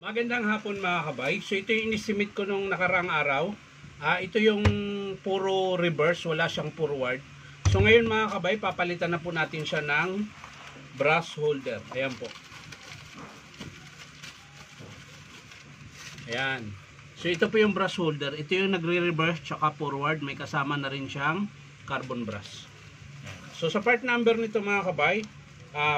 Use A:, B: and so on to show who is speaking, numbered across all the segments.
A: Magandang hapon mga kabay. So ito yung inistimate ko nung nakaraang araw. Ito yung puro reverse, wala siyang forward. So ngayon mga kabay, papalitan na po natin siya ng brass holder. Ayan po. Ayan. So ito po yung brass holder. Ito yung nagre-reverse tsaka forward. May kasama na rin siyang carbon brass. So sa part number nito mga kabay,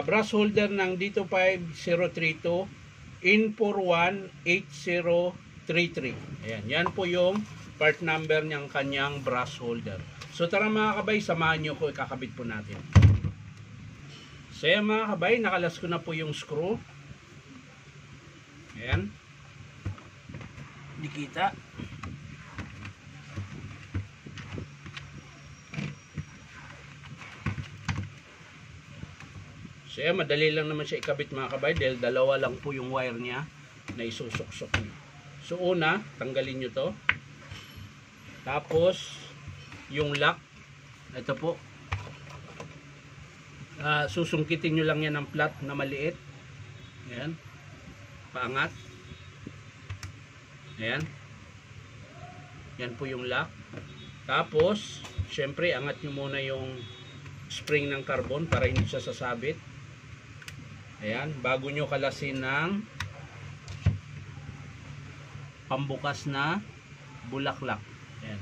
A: brass holder ng D25032 in418033. Ayan, yan po yung part number ng kanyang brass holder. So tara mga kabay, samahan nyo ko, ikakabit po natin. So yan mga kabay, nakalas ko na po yung screw. Ayan. Di kita. So yan, madali lang naman siya ikabit mga kabay dahil dalawa lang po yung wire niya na isusok-sok niyo. So una, tanggalin nyo to. Tapos yung lock, ito po, susungkitin nyo lang yan ng flat na maliit. Ayan, paangat. Ayan, yan po yung lock. Tapos syempre angat nyo muna yung spring ng carbon para hindi siya sasabit. Ayan, bago nyo kalasin ng pambukas na bulaklak. Ayan.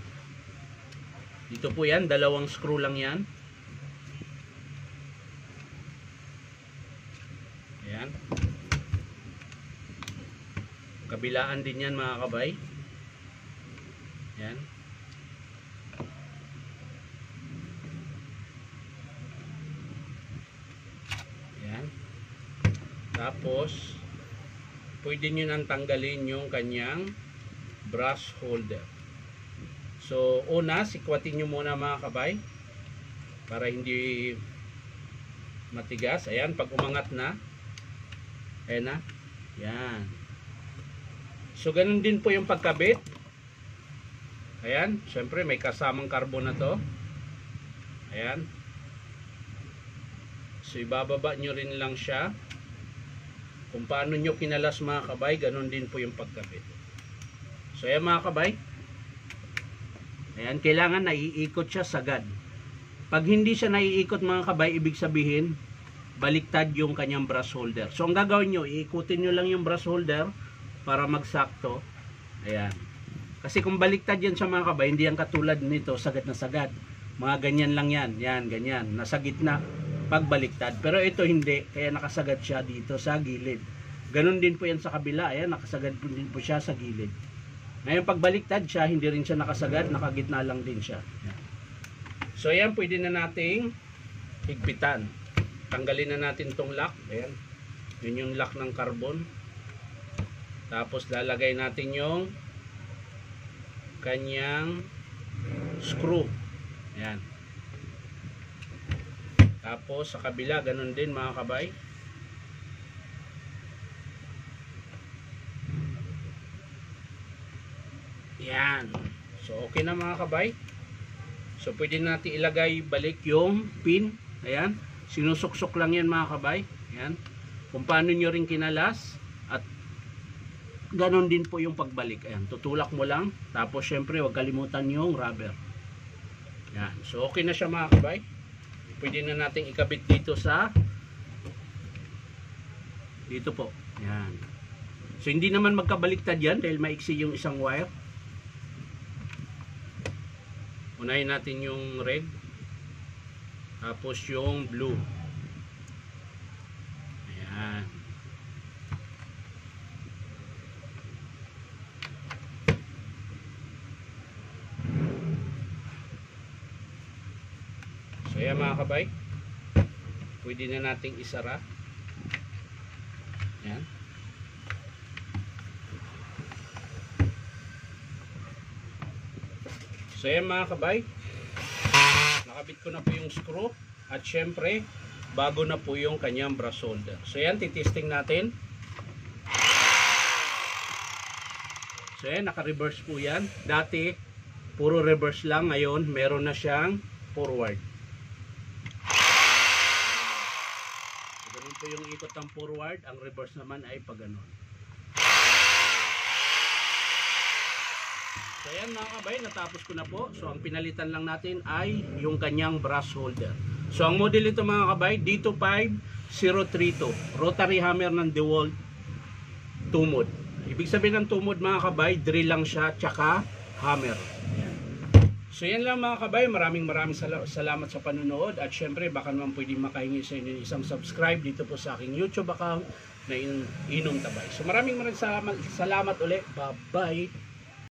A: Dito po yan, dalawang screw lang yan. Ayan. Kabilaan din yan mga kabay. Ayan. Ayan. Tapos pwede nyo nang tanggalin yung kanyang brass holder. So una, sikwatin nyo muna mga kabay para hindi matigas. Ayan, pag umangat na, ayan na, yan. So ganun din po yung pagkabit. Ayan, syempre may kasamang carbon na to. Ayan. So ibababa nyo rin lang siya. Kung paano nyo kinalas mga kabay, ganun din po yung pagkabit. So ayan mga kabay. Ayan, kailangan naiikot siya sagad. Pag hindi siya naiikot mga kabay, ibig sabihin baliktad yung kanyang brass holder. So ang gagawin nyo, iikutin nyo lang yung brass holder para magsakto. Ayan. Kasi kung baliktad yan sa mga kabay, hindi yan katulad nito, sagad na sagad. Mga ganyan lang yan. Yan, ganyan. Nasa gitna pagbaliktad. Pero ito hindi, kaya nakasagad siya dito sa gilid. Ganon din po yan sa kabila. Ayan, nakasagad po din po siya sa gilid. Ngayon pagbaliktad siya, hindi rin siya nakasagad, nakagitna lang din siya. Ayan. So ayan, pwede na nating higpitan. Tanggalin na natin tong lock. Ayan. Yun yung lock ng carbon. Tapos lalagay natin yung kanyang screw. Ayan. Tapos sa kabila, ganun din mga kabay. Yan. So okay na mga kabay. So pwede natin ilagay balik yung pin. Ayan. Sinusuksok lang yan mga kabay. Ayan. Kung paano nyo rin kinalas. At ganun din po yung pagbalik. Ayan. Tutulak mo lang. Tapos syempre huwag kalimutan yung rubber. Ayan. So okay na siya mga kabay. Pwede na natin ikabit dito sa dito po. Yan. So hindi naman magkabaliktad yan dahil maiksi yung isang wire. Unahin natin yung red. Tapos yung blue. Ayan. So yan mga kabay, pwede na nating isara. Yan. So yan mga kabay, nakabit ko na po yung screw. At syempre bago na po yung kanyang brass holder. So yan, titesting natin. So yan, naka-reverse po yan. Dati puro reverse lang, ngayon meron na siyang forward. So, ganun po yung ikot ng forward, ang reverse naman ay pag ganun. So ayan mga kabay, natapos ko na po. So ang pinalitan lang natin ay yung kanyang brush holder. So ang model ito mga kabay, D25032, rotary hammer ng DeWalt 2-mode. Ibig sabihin ng 2-mode mga kabay, drill lang siya, tsaka hammer. So yan lang mga kabay, maraming salamat sa panonood. At syempre baka naman pwedeng makahingi sa inyo isang subscribe dito po sa aking YouTube account na Inom Tabay. So maraming salamat ulit. Bye bye.